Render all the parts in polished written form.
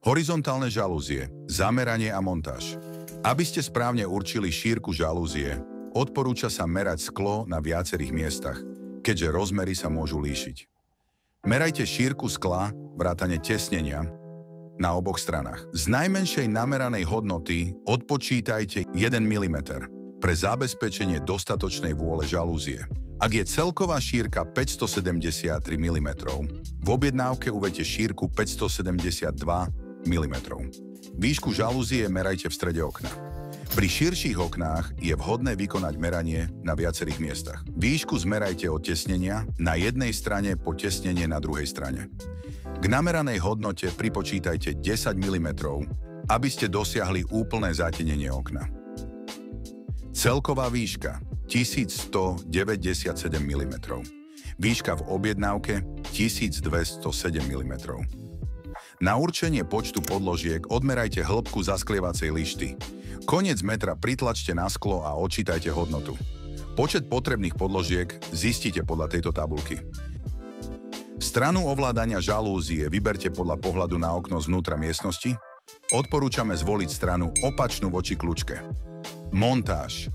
Horizontálne žalúzie, zameranie a montáž. Aby ste správne určili šírku žalúzie, odporúča sa merať sklo na viacerých miestach, keďže rozmery sa môžu líšiť. Merajte šírku skla, vrátane tesnenia, na oboch stranách. Z najmenšej nameranej hodnoty odpočítajte 1 mm pre zabezpečenie dostatočnej vôle žalúzie. Ak je celková šírka 573 mm, v objednávke uvedte šírku 572 mm. Výšku žalúzie merajte v strede okna. Pri širších oknách je vhodné vykonať meranie na viacerých miestach. Výšku zmerajte od tesnenia na jednej strane po tesnenie na druhej strane. K nameranej hodnote pripočítajte 10 mm, aby ste dosiahli úplné zatenenie okna. Celková výška 1197 mm. Výška v objednávke 1207 mm. Na určenie počtu podložiek odmerajte hĺbku zasklievacej lišty. Koniec metra pritlačte na sklo a odčítajte hodnotu. Počet potrebných podložiek zistíte podľa tejto tabuľky. Stranu ovládania žalúzie vyberte podľa pohľadu na okno znútra miestnosti. Odporúčame zvoliť stranu opačnú voči kľúčke. Montáž.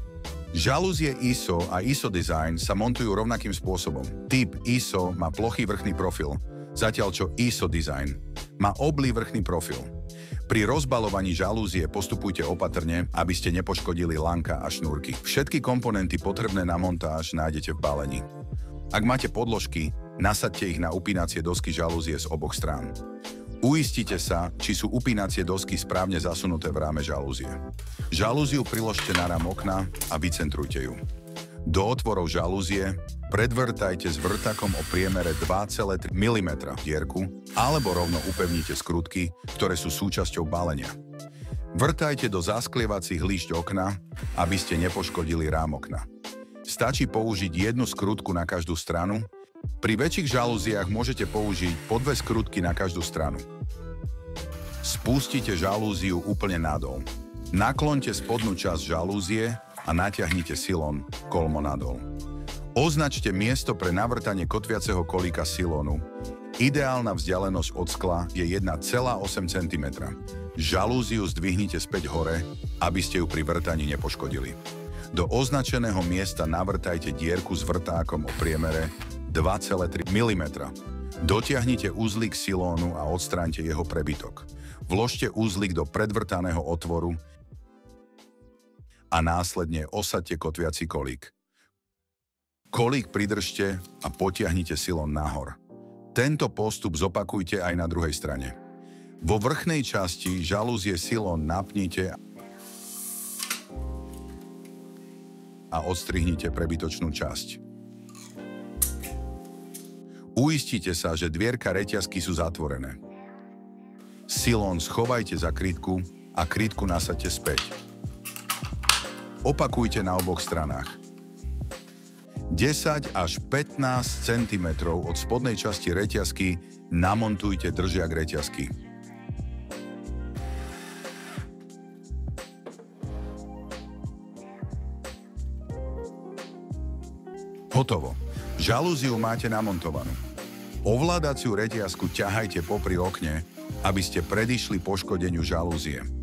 Žalúzie ISO a ISO Design sa montujú rovnakým spôsobom. Typ ISO má plochý vrchný profil, zatiaľ čo ISO Design má oblý vrchný profil. Pri rozbaľovaní žalúzie postupujte opatrne, aby ste nepoškodili lánka a šnúrky. Všetky komponenty potrebné na montáž nájdete v balení. Ak máte podložky, nasaďte ich na upínacie dosky žalúzie z oboch strán. Uistite sa, či sú upínacie dosky správne zasunuté v ráme žalúzie. Žalúziu priložte na rám okna a vycentrujte ju. Do otvorov žalúzie predvrtajte s vrtakom o priemere 2,3 mm dierku alebo rovno upevnite skrutky, ktoré sú súčasťou balenia. Vrtajte do zasklievacích líšť okna, aby ste nepoškodili rám okna. Stačí použiť jednu skrutku na každú stranu. Pri väčších žalúziách môžete použiť po 2 skrutky na každú stranu. Spustite žalúziu úplne nadol. Nakloňte spodnú časť žalúzie a natiahnite silón kolmo nadol. Označte miesto pre navrtanie kotviaceho kolíka silónu. Ideálna vzdialenosť od skla je 1,8 cm. Žalúziu zdvihnite späť hore, aby ste ju pri vrtaní nepoškodili. Do označeného miesta navrtajte dierku s vrtákom o priemere 2,3 mm. Dotiahnite uzlík silónu a odstráňte jeho prebytok. Vložte uzlík do predvrtaného otvoru a následne osaďte kotviaci kolík. Kolík pridržte a potiahnite silón nahor. Tento postup zopakujte aj na druhej strane. Vo vrchnej časti žalúzie silón napnite a odstrihnite prebytočnú časť. Uistite sa, že dvierka reťazky sú zatvorené. Silón schovajte za krytku a krytku nasaďte späť. Opakujte na oboch stranách. 10 až 15 cm od spodnej časti reťazky namontujte držiak reťazky. Hotovo. Žalúziu máte namontovanú. Ovládaciu reťazku ťahajte popri okne, aby ste predišli poškodeniu žalúzie.